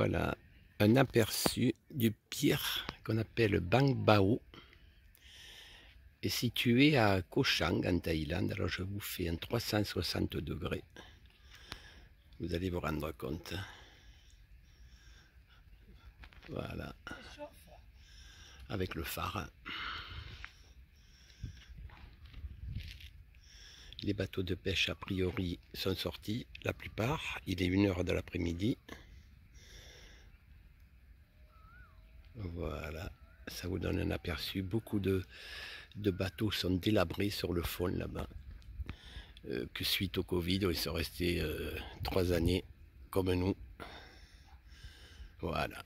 Voilà un aperçu du pier qu'on appelle Bang Bao, est situé à Koh Chang en Thaïlande. Alors je vous fais un 360 degrés, vous allez vous rendre compte. Voilà, avec le phare. Les bateaux de pêche a priori sont sortis, la plupart. Il est 1h de l'après-midi. Voilà, ça vous donne un aperçu. Beaucoup de bateaux sont délabrés sur le fond là-bas. Que suite au Covid, ils sont restés 3 années comme nous. Voilà.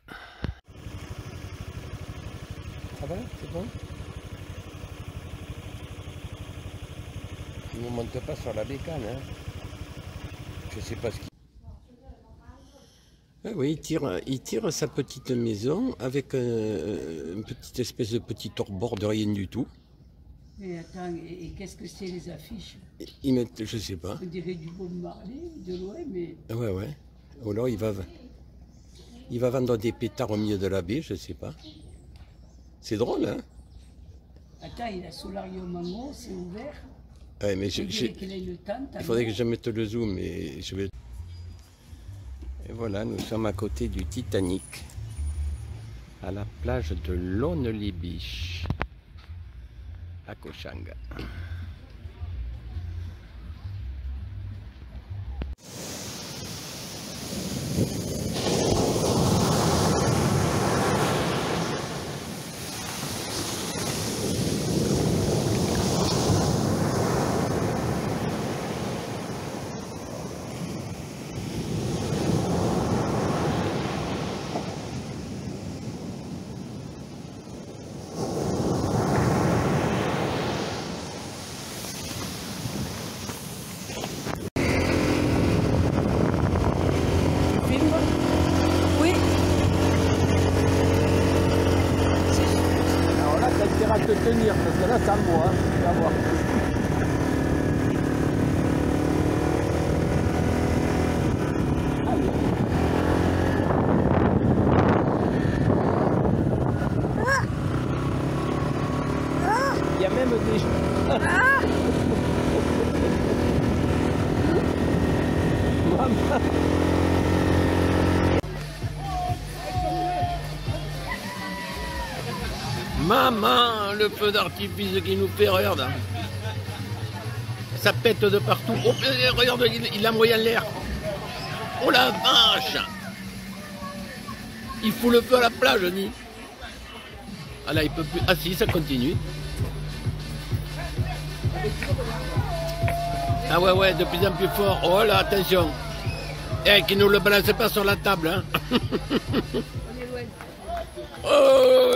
Ça va? C'est bon? Il ne monte pas sur la bécane, hein? Je sais pas ce qu'il... Ah oui, il tire sa petite maison avec une petite espèce de petit hors-bord de rien du tout. Et attends, et qu'est-ce que c'est les affiches? Ils mettent, je sais pas. On dirait du Bob Marley de loin, mais... Ouais, ouais. Ou alors il va vendre des pétards au milieu de la baie, je sais pas. C'est drôle, hein? Attends, il a solarium en haut, c'est ouvert. Ouais, mais il faudrait que je mette le zoom, mais je vais... Et voilà, nous sommes à côté du Titanic, à la plage de Lonely Beach, à Koh Chang. De tenir parce que là ça me voit, tu vas voir. Il y a même des... Maman, le feu d'artifice qui nous fait, regarde. Ça pète de partout. Oh, regarde, il a envoyé en l'air. Oh la vache! Il fout le feu à la plage, dit. Ah là, il peut plus. Ah si, ça continue. Ah ouais, ouais, de plus en plus fort. Oh là, attention. Eh, qui ne le balance pas sur la table, hein. Oh.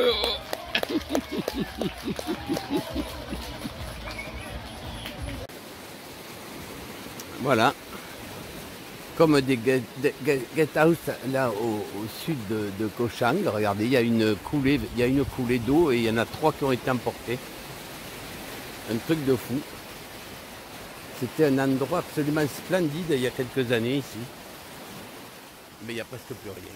Voilà, comme des guest house là au sud de Koh Chang. Regardez, il y a une coulée d'eau et il y en a 3 qui ont été emportés. Un truc de fou. C'était un endroit absolument splendide il y a quelques années ici, mais il n'y a presque plus rien.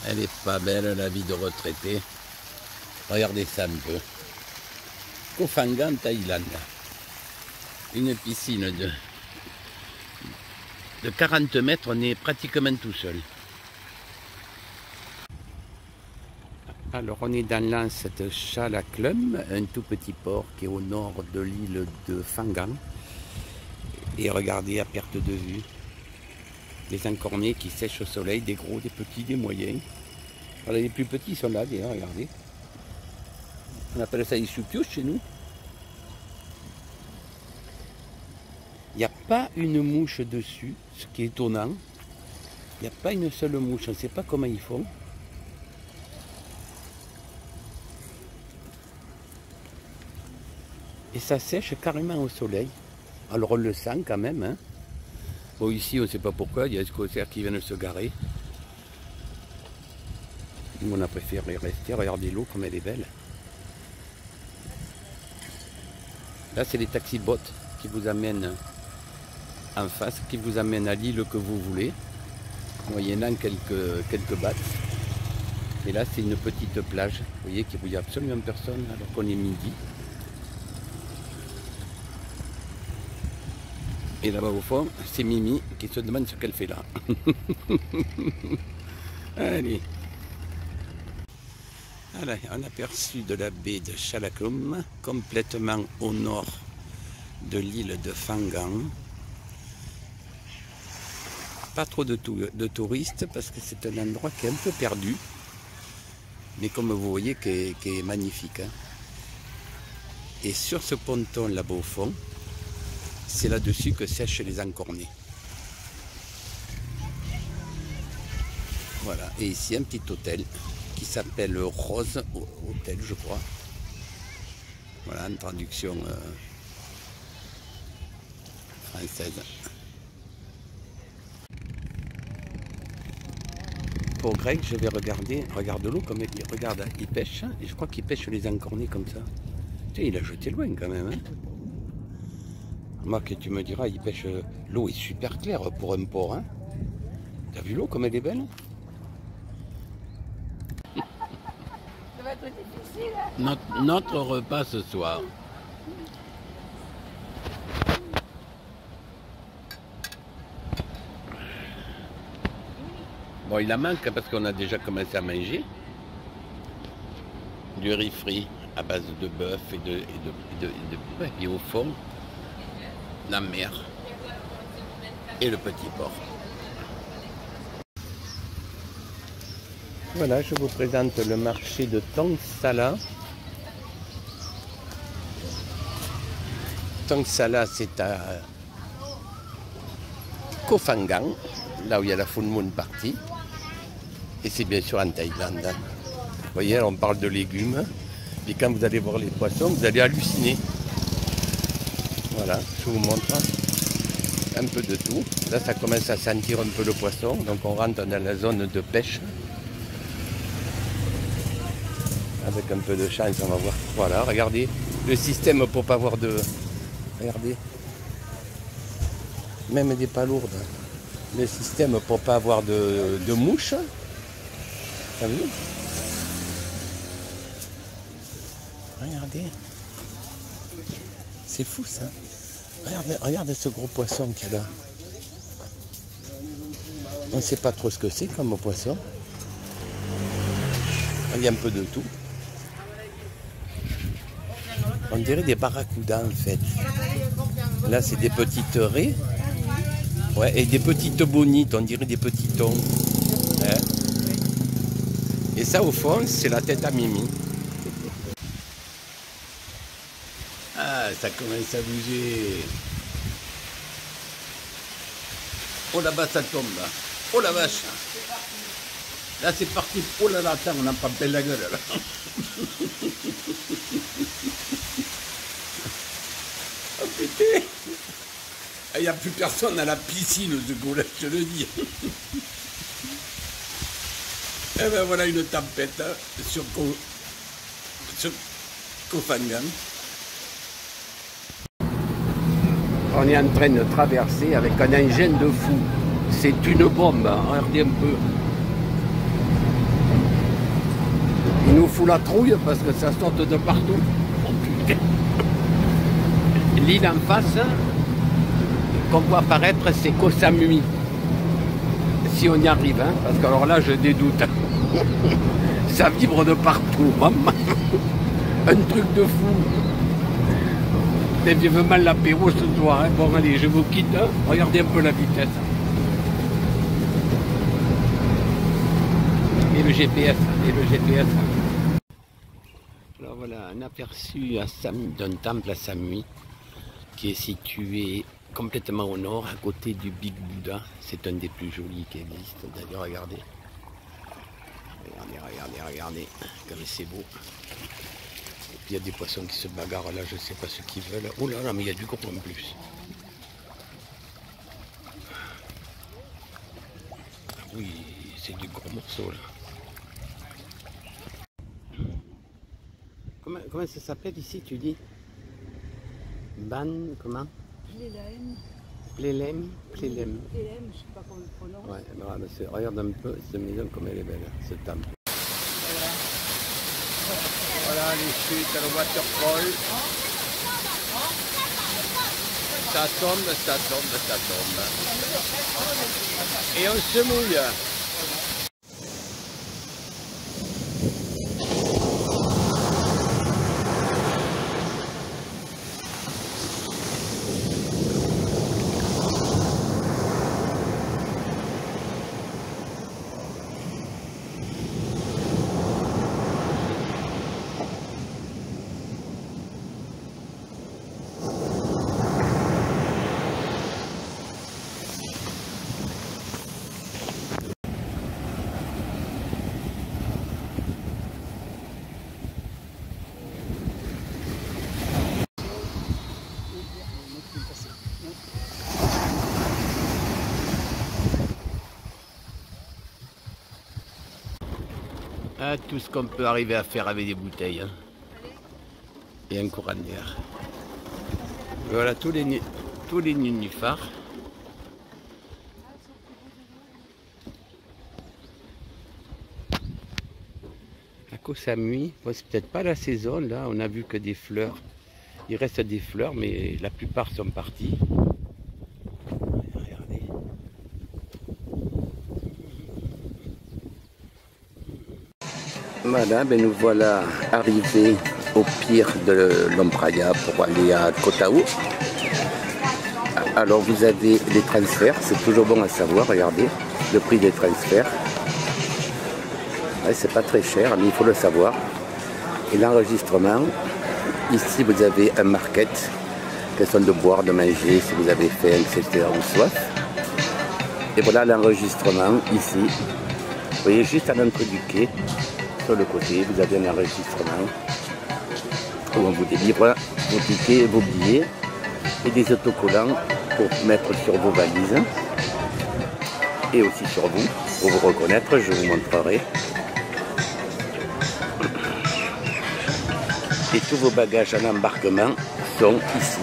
Elle est pas belle, la vie de retraité. Regardez ça un peu. Koh Phangan, Thaïlande. Une piscine de 40 mètres, on est pratiquement tout seul. Alors on est dans l'anse de Chalaklum, un tout petit port qui est au nord de l'île de Phangan. Et regardez à perte de vue. Des encornés qui sèchent au soleil, des gros, des petits, des moyens. Voilà, les plus petits sont là, d'ailleurs, regardez. On appelle ça des choupious chez nous. Il n'y a pas une mouche dessus, ce qui est étonnant. Il n'y a pas une seule mouche, on ne sait pas comment ils font. Et ça sèche carrément au soleil. Alors on le sent quand même, hein. Bon, ici, on ne sait pas pourquoi, il y a des scooters qui viennent se garer. Nous, on a préféré rester. Regardez l'eau comme elle est belle. Là, c'est les taxi-bots qui vous amènent en face, qui vous amènent à l'île que vous voulez, moyennant quelques bahts. Et là, c'est une petite plage, vous voyez, qu'il n'y a absolument personne alors qu'on est midi. Et là-bas au fond, c'est Mimi qui se demande ce qu'elle fait là. Allez. Voilà, un aperçu de la baie de Chalakum, complètement au nord de l'île de Phangan. Pas trop de touristes parce que c'est un endroit qui est un peu perdu. Mais comme vous voyez, qui est magnifique. Hein. Et sur ce ponton là-bas au fond, c'est là-dessus que sèchent les encornets. Voilà, et ici un petit hôtel qui s'appelle Rose Hôtel, je crois. Voilà, une traduction française. Pour Greg, je vais regarder, regarde l'eau comme il pêche, et je crois qu'il pêche les encornets comme ça. Tiens, il a jeté loin quand même. Hein. Remarque, tu me diras, il pêche. L'eau est super claire pour un port. Hein. T'as vu l'eau comme elle est belle? Ça va être difficile. Hein. Notre repas ce soir. Bon, il en manque parce qu'on a déjà commencé à manger. Du riz frit à base de bœuf et au fond, la mer et le petit port. Voilà, je vous présente le marché de Tangsala. Tangsala, c'est à Koh Phangan, là où il y a la full moon party. Et c'est bien sûr en Thaïlande. Vous voyez, on parle de légumes. Et quand vous allez voir les poissons, vous allez halluciner. Voilà, je vous montre un peu de tout. Là, ça commence à sentir un peu le poisson. Donc, on rentre dans la zone de pêche. Avec un peu de chance, on va voir. Voilà, regardez le système pour pas avoir de... Regardez. Même des palourdes. Le système pour pas avoir de mouches. T'as vu? Regardez. C'est fou ça. Regardez ce gros poisson qu'il y a là. On ne sait pas trop ce que c'est comme poisson. Il y a un peu de tout. On dirait des barracudas en fait. Là c'est des petites raies. Ouais, et des petites bonites, on dirait des petits thons. Ouais. Et ça au fond, c'est la tête à Mimi. Ah, ça commence à bouger. Oh là-bas, ça tombe là. Oh la vache. Là c'est parti. Oh là là, attends, on en prend plein la gueule là. Oh putain. Il n'y a plus personne à la piscine, ce coup-là, je te le dis. Et ben voilà une tempête hein, sur Koh Phangan. On est en train de traverser avec un engin de fou. C'est une bombe, hein. Regardez un peu. Il nous fout la trouille parce que ça saute de partout. Oh putain. L'île en face, qu'on voit apparaître, c'est Koh Samui. Si on y arrive, hein, parce que alors là, je dédoute. Ça vibre de partout. Un truc de fou. J'ai vraiment l'apéro ce soir. Hein. Bon, allez, je vous quitte. Hein. Regardez un peu la vitesse. Et le GPS. Alors voilà, un aperçu d'un temple à Samui qui est situé complètement au nord, à côté du Big Buddha. C'est un des plus jolis qui existe. D'ailleurs, regardez. Regardez, comme c'est beau. Et puis il y a des poissons qui se bagarrent là, je ne sais pas ce qu'ils veulent. Oh là là, mais il y a du gros en plus. Ah oui, c'est du gros morceau là. Comment ça s'appelle ici, tu dis? Ban, comment? Plélème. Plélème, Plélème. Plélème, je sais pas comment on le prononce. Ouais, voilà, regarde un peu cette maison comme elle est belle, ce temple. Voilà les chutes, le waterfall. Ça tombe, ça tombe, ça tombe. Et on se mouille. Ah, tout ce qu'on peut arriver à faire avec des bouteilles. Hein. Et un courant d'air. Voilà tous les nénuphars. À Koh Samui, bon, c'est peut-être pas la saison là, on a vu que des fleurs. Il reste des fleurs, mais la plupart sont partis. Regardez. Voilà, ben nous voilà arrivés au pier de l'Ombraya pour aller à Koh Tao. Alors vous avez les transferts, c'est toujours bon à savoir, regardez, le prix des transferts. Ouais, c'est pas très cher, mais il faut le savoir. Et l'enregistrement, ici vous avez un market, question de boire, de manger, si vous avez faim, etc. ou soif. Et voilà l'enregistrement ici. Vous voyez juste à l'entrée du quai, sur le côté, vous avez un enregistrement où on vous délivre vos tickets, vos billets et des autocollants pour mettre sur vos valises et aussi sur vous, pour vous reconnaître, je vous montrerai. Et tous vos bagages en embarquement sont ici.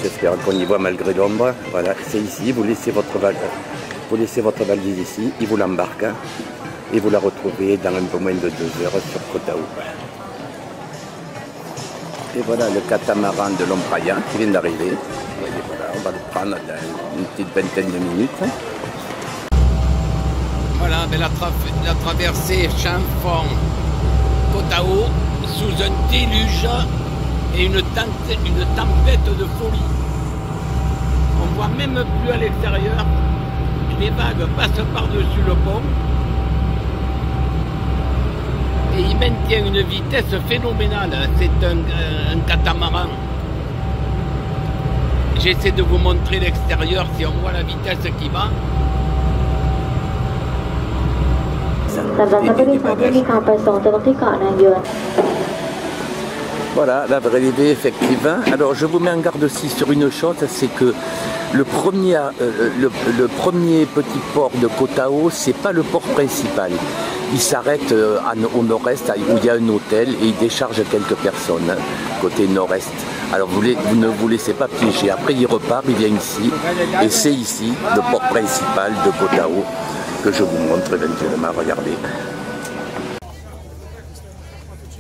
J'espère qu'on y voit malgré l'ombre. Voilà, c'est ici, vous laissez votre valise ici, il vous l'embarque et vous la retrouvez dans un peu moins de 2 heures sur Koh Tao. Et voilà le catamaran de l'Ombraya qui vient d'arriver. Voilà, on va le prendre dans une petite vingtaine de minutes. Voilà, mais la traversée Champfong-Koh Tao sous un déluge et une tempête de folie. On ne voit même plus à l'extérieur. Les vagues passent par-dessus le pont. Et il maintient une vitesse phénoménale. C'est un catamaran. J'essaie de vous montrer l'extérieur si on voit la vitesse qui va. Voilà, la arrivée effectivement. Alors je vous mets en garde aussi sur une chose, c'est que le premier petit port de Koh Tao, c'est pas le port principal. Il s'arrête au nord-est où il y a un hôtel et il décharge quelques personnes côté nord-est. Alors vous ne vous laissez pas piéger. Après il repart, il vient ici et c'est ici le port principal de Koh Tao que je vous montre éventuellement. Regardez.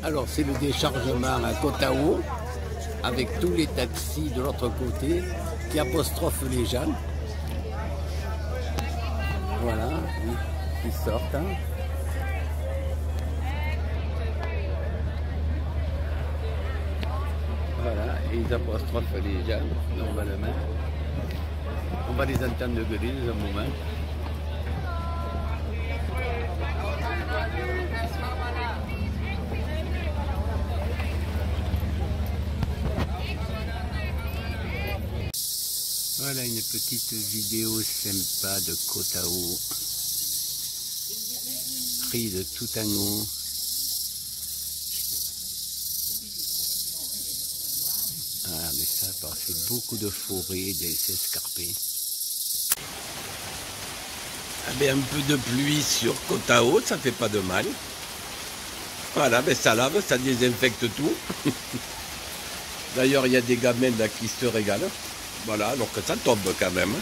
Alors c'est le déchargement à Koh Tao avec tous les taxis de l'autre côté qui apostrophent les gens. Voilà, ils sortent. Hein. Voilà, et ils apostrophent les gens normalement. On va les entendre gueuler dans un moment. Voilà une petite vidéo sympa de Koh Tao, prise tout en haut. Regardez ça, parce que beaucoup de forêts, des escarpés. Ah ben, un peu de pluie sur Koh Tao, ça fait pas de mal. Voilà, ben ça lave, ça désinfecte tout. D'ailleurs, il y a des gamins là qui se régalent. Voilà, alors que ça tombe quand même.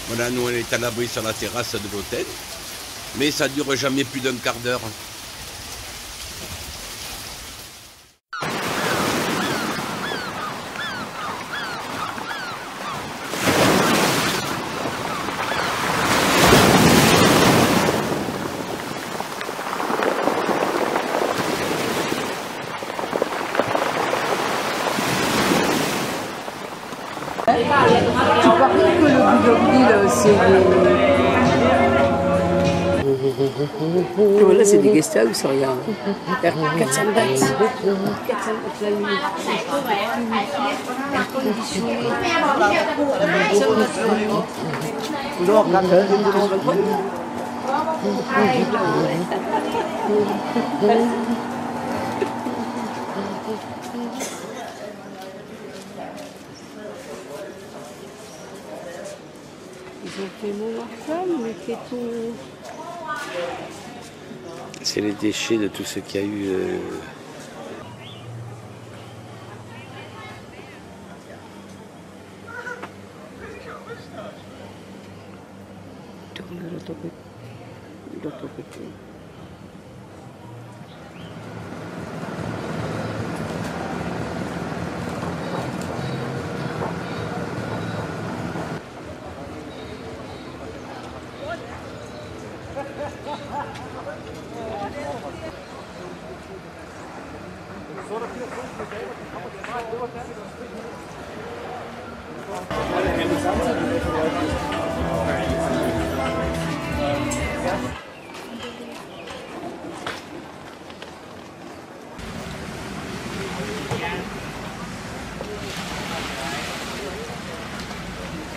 Voilà, nous on est à l'abri sur la terrasse de l'hôtel. Mais ça dure jamais plus d'un quart d'heure. Tu paries que le bidonville, c'est des... Voilà, c'est des guest house, regarde. 400 bahts. 400 bahts la nuit. Air conditionné. Ils ont fait mon femme, mais c'est tout. C'est les déchets de tout ce qu'il y a eu. Tourne de l'autre côté.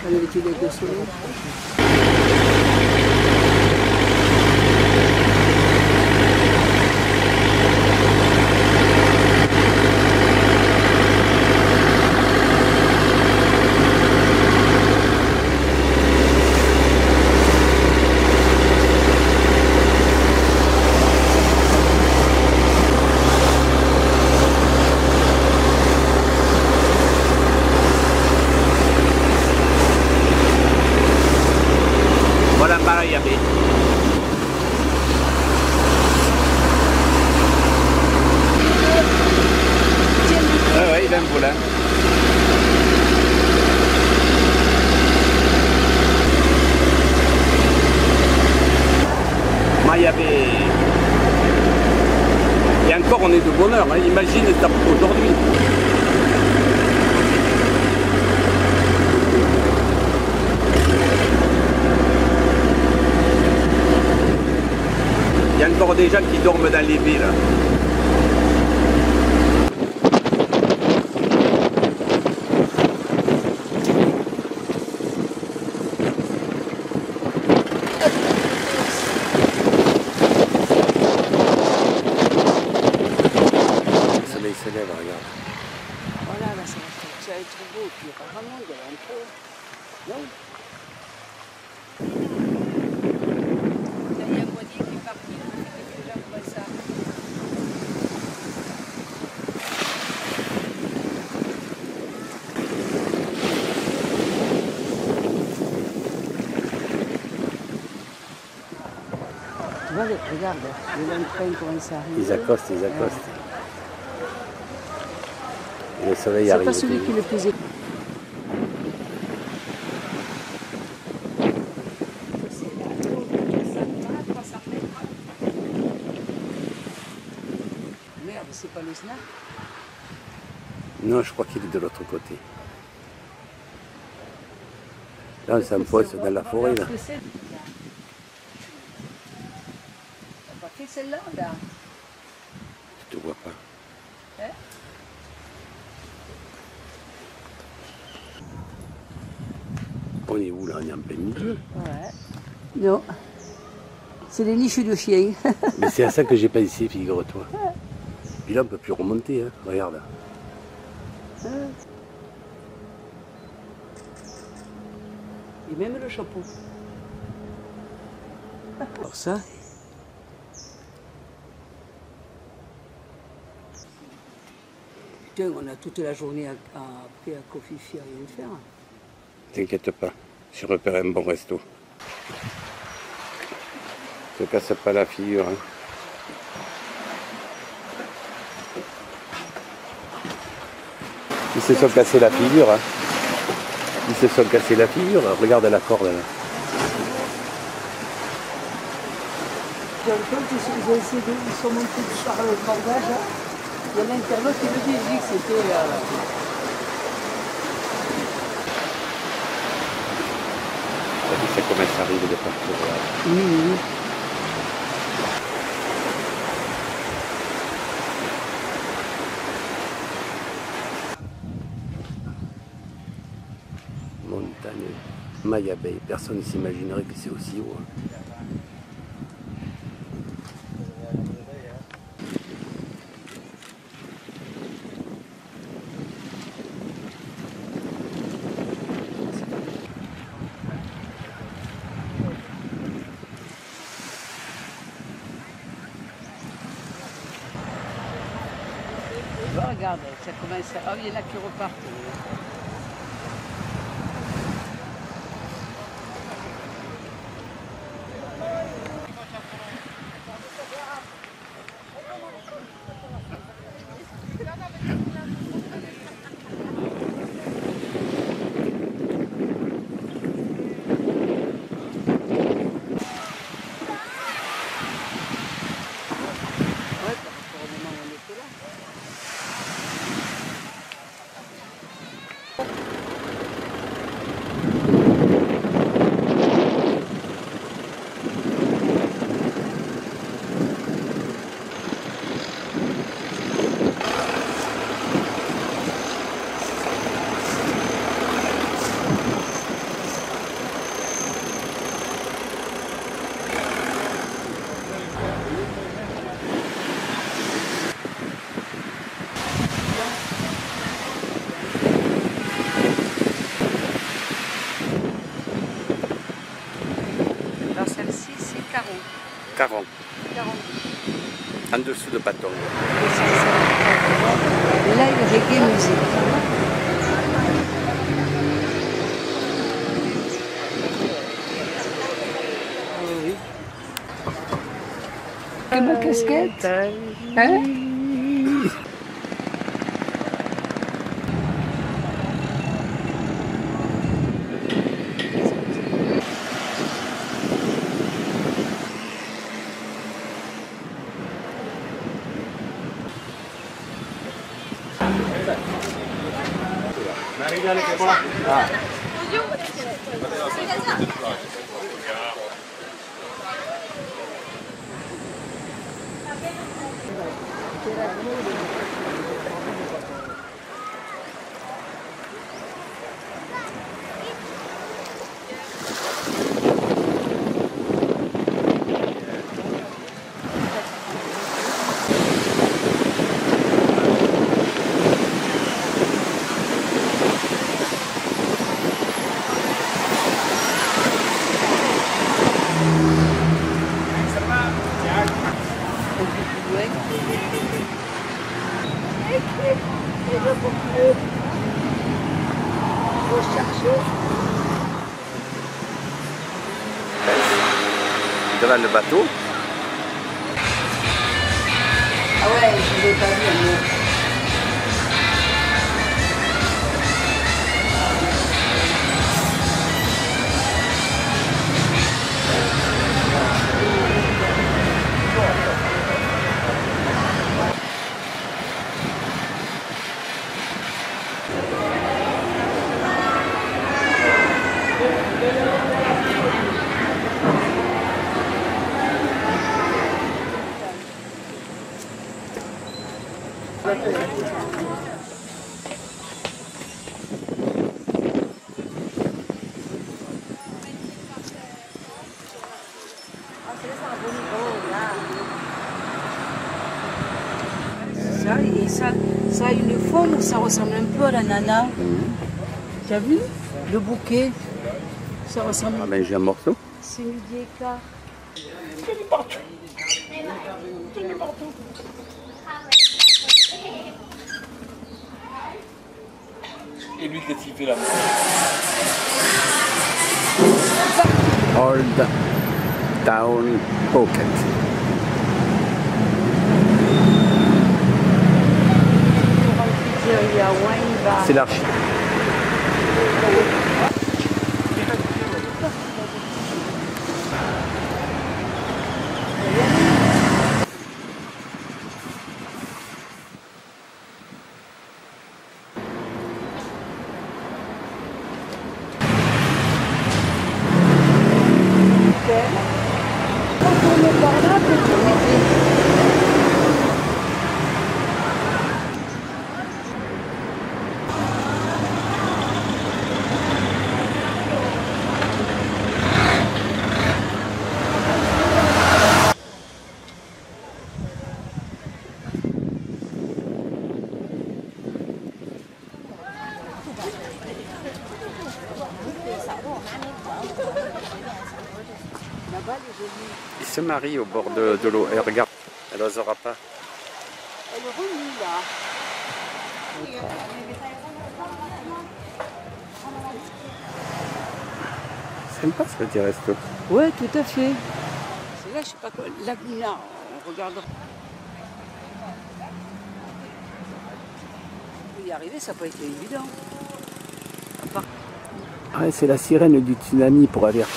On avait tué avec le soleil. Voilà Marayabé. Ah ouais, il a un volant. Mayabé. Et encore, on est de bonne heure, hein. Imagine ça aujourd'hui. Il y a encore des gens qui dorment dans les villes. Le soleil se lève, regarde. Voilà, là, ça va être beau. Puis il n'y a pas vraiment, il y a un peu. Non? Il y a un moitié qui est parti, les gens voient ça. Tu vois, regarde, les train comment ça arrive. Ils accostent, ils accostent. Et le soleil C'est arrive. pas celui qui est le plus épais. Merde, c'est pas le snack. Non, je crois qu'il est de l'autre côté. Là, on s'enfonce dans la forêt, là. T'as pas fait celle-là, là? Je te vois pas. Hein? On est où, là? On est en plein milieu. Ouais. Non. C'est les niches de chiens. Mais c'est à ça que j'ai pensé, figure-toi. Puis là, on ne peut plus remonter, hein. Regarde. Et même le chapeau. Alors ça, Putain, on a toute la journée après à Kofifi à rien faire. T'inquiète pas, j'ai repéré un bon resto. Te casse pas la figure. Hein. Ils se sont cassés la figure. Hein. Ils se sont cassés la figure. Regarde la corde là. Ils sont montés par le cordage. Il y a l'internaute qui me dit que c'était... Ça commence à arriver de partout. Oui, oui. Montagne, Maya Bay, personne ne s'imaginerait que c'est aussi haut. Hein. Regarde, ça commence à... Oh, il y en a qui repartent. Celle-ci, c'est 40. 40. 40. En dessous de bâton. Là, il y a reggae musique. Oui. Et ma casquette? Hein? Ah. Devant le bateau. Ah ouais, je ne l'ai pas vu. Ça a une forme où ça ressemble un peu à la nana. Tu as vu le bouquet? Ça ressemble. Ah ben j'ai un morceau. C'est midi et quart. Et lui, qu'est-ce qu'il fait là? Old Town Pocket. C'est l'archi. Il se marie au bord de l'eau. Et regarde, elle n'osera pas. Elle remue là. Sympa ce petit resto. Ouais, tout à fait. C'est là, je sais pas quoi, Laguna, on regardera. Pour y arriver, ça n'a pas été évident. Ah, c'est la sirène du tsunami pour avertir.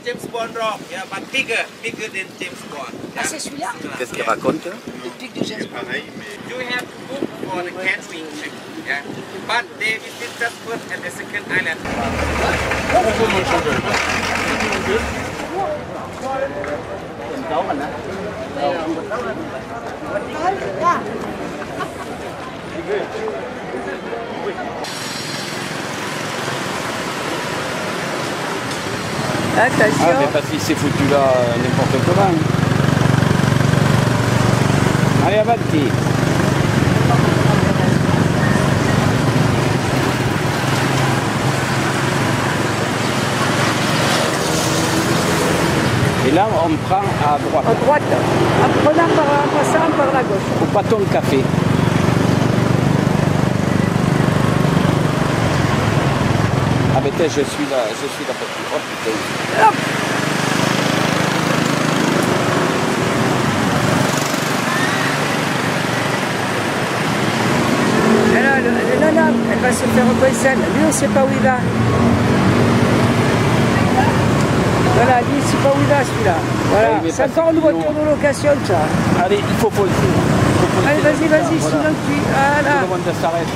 James Bond rock, yeah, but bigger than James Bond. Ah, c'est celui-là? Qu'est-ce qu'il raconte? Le pic de James Bond. You have to book for the catering trip, yeah. But they visit just first and the second island. Attention. Ah, mais parce qu'il s'est foutu là n'importe comment. Allez, avanti. Et là, on prend à droite. À droite, en passant par la gauche. Au bâton de café. Ah mais je suis là petit. Oh putain. Hop. Là, elle va se faire reconnaître. Lui, on ne sait pas où il va. Voilà, lui, il ne sait pas où il va celui-là. Voilà, oui, c'est encore une voiture de location, ça. Allez, il faut poser. Allez, vas-y, voilà. sinon tu... Voilà. Tout le monde s'arrête.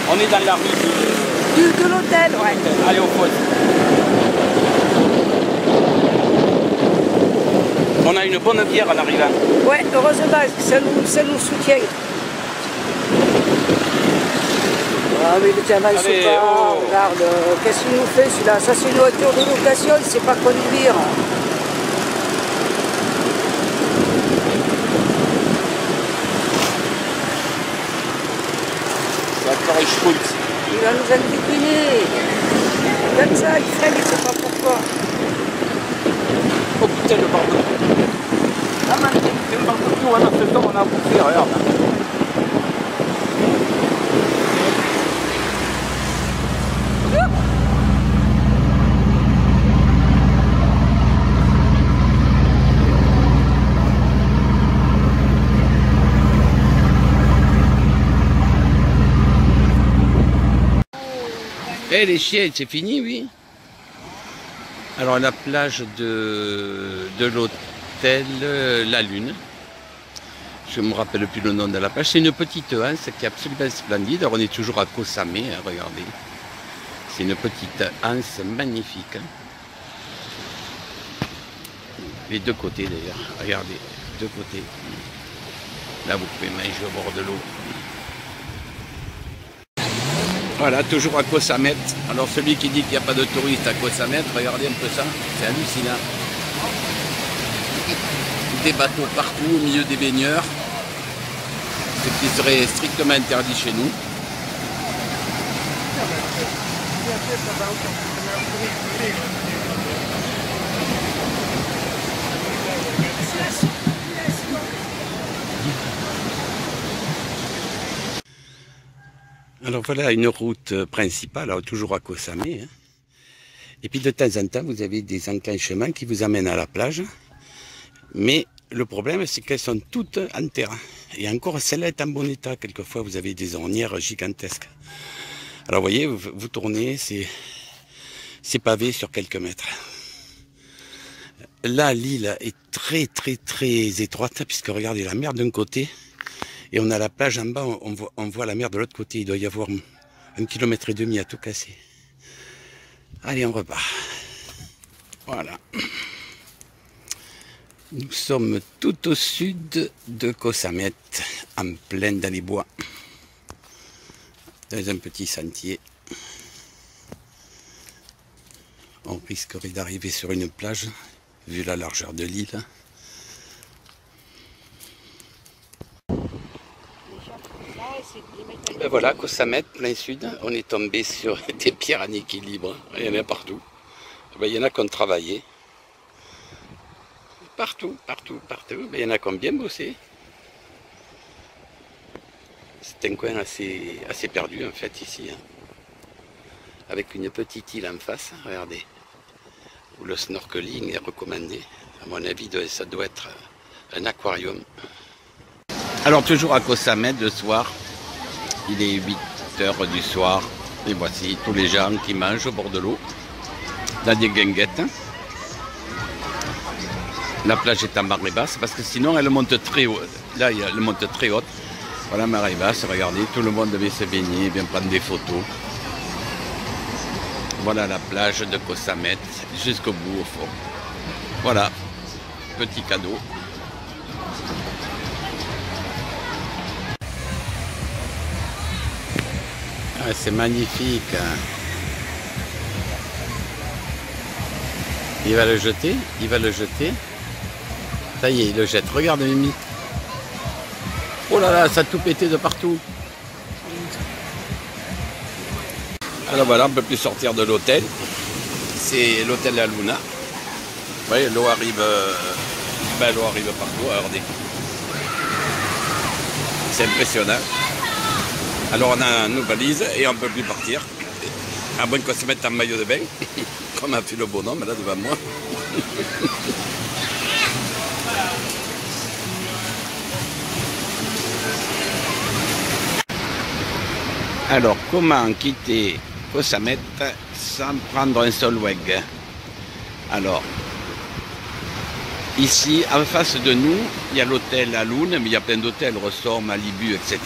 On est dans la rue De l'hôtel, ouais. Allez, au poste. On a une bonne bière en arrivant. Ouais, heureusement, ça nous soutient. Ah mais le diamant, Allez, pas, oh. Regarde, qu'est-ce qu'il nous fait celui-là? Ça c'est une voiture de location, il ne sait pas conduire. Il va nous inquiéter. Comme ça, il freine, il ne sait pas pourquoi. Oh putain, le barbecue. Ah man, c'est le barbecue, on a ce temps, on a bouffé, regarde. Eh les chiens, c'est fini, oui. Alors la plage de l'hôtel La Lune. Je ne me rappelle plus le nom de la plage. C'est une petite anse qui est absolument splendide. Alors on est toujours à Koh Samui, hein, regardez. C'est une petite anse magnifique. Hein. Les deux côtés d'ailleurs. Regardez, deux côtés. Là vous pouvez manger au bord de l'eau. Voilà, toujours à Koh Samet. Alors celui qui dit qu'il n'y a pas de touristes à Koh Samet, regardez un peu ça, c'est hallucinant. Des bateaux partout au milieu des baigneurs. ce qui serait strictement interdit chez nous. Alors voilà une route principale, alors toujours à Koh Samui, hein. Et puis de temps en temps, vous avez des enclenchements qui vous amènent à la plage. Mais le problème, c'est qu'elles sont toutes en terre. Et encore, celle-là est en bon état. Quelquefois, vous avez des ornières gigantesques. Alors, vous voyez, vous tournez, c'est pavé sur quelques mètres. Là, l'île est très, très, très étroite, puisque regardez la mer d'un côté, et on a la plage en bas, on voit la mer de l'autre côté. Il doit y avoir 1,5 km à tout casser. Allez, on repart. Voilà. Nous sommes tout au sud de Koh Samet, en plein dans les bois, dans un petit sentier. On risquerait d'arriver sur une plage, vu la largeur de l'île. Ben voilà, Koh Samet, plein sud, on est tombé sur des pierres en équilibre. Il y en a partout. Ben, il y en a qui ont travaillé. Partout, partout, partout. Ben, il y en a qui ont bien bossé. C'est un coin assez perdu en fait ici. Hein. Avec une petite île en face, regardez. Où le snorkeling est recommandé. À mon avis, ça doit être un aquarium. Alors toujours à Koh Samet le soir. Il est 8 h du soir. Et voici tous les gens qui mangent au bord de l'eau. Dans des guinguettes. La plage est en marée basse parce que sinon elle monte très haut. Là, elle monte très haute. Voilà, marée basse, regardez, tout le monde vient se baigner, vient prendre des photos. Voilà la plage de Koh Samet, jusqu'au bout au fond. Voilà, petit cadeau. Ah, c'est magnifique. Il va le jeter, il va le jeter. Ça y est, il le jette. Regarde, Mimi. Oh là là, ça a tout pété de partout. Alors voilà, on ne peut plus sortir de l'hôtel. C'est l'hôtel La Luna. Vous voyez, l'eau arrive, l'eau arrive partout. Regardez. C'est impressionnant. Alors on a nos valises et on ne peut plus partir. À moins qu'on se mette en maillot de bain, comme a fait le bonhomme là devant moi. Alors, comment quitter Koh Samet sans prendre un seul weg? Alors, ici, en face de nous, il y a l'hôtel La Lune, mais il y a plein d'hôtels, Ressort, Malibu, etc.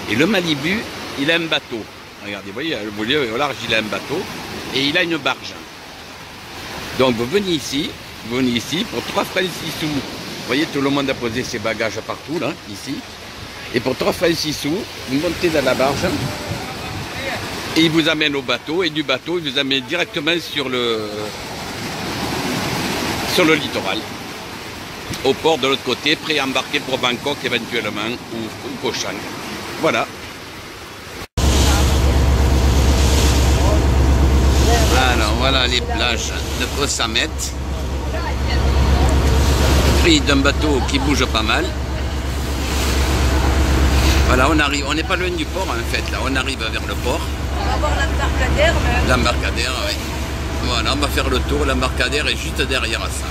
Et le Malibu, il a un bateau. Regardez, vous voyez, le milieu au large, il a un bateau et il a une barge. Donc, vous venez ici pour 3 francs 6 sous. Vous voyez, tout le monde a posé ses bagages partout, là, ici. Et pour 3 francs 6 sous, vous montez dans la barge. Et il vous amène au bateau, et du bateau, il vous amène directement sur le littoral. Au port de l'autre côté, prêt à embarquer pour Bangkok éventuellement, ou Koh Chang. Voilà. Alors voilà les plages de Koh Samet. Pris d'un bateau qui bouge pas mal. Voilà, on arrive, on n'est pas loin du port en fait, là, on arrive vers le port. On va voir l'embarcadère. L'embarcadère, oui. Voilà, on va faire le tour, l'embarcadère est juste derrière ça.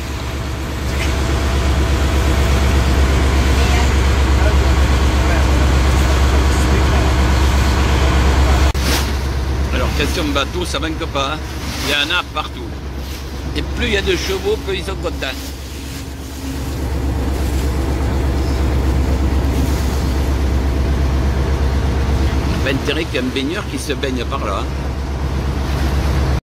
Alors, question bateau, ça manque pas, hein. Il y en a partout. Et plus il y a de chevaux, plus ils sont contents. Pas intérêt qu'il y ait un baigneur qui se baigne par là. Hein.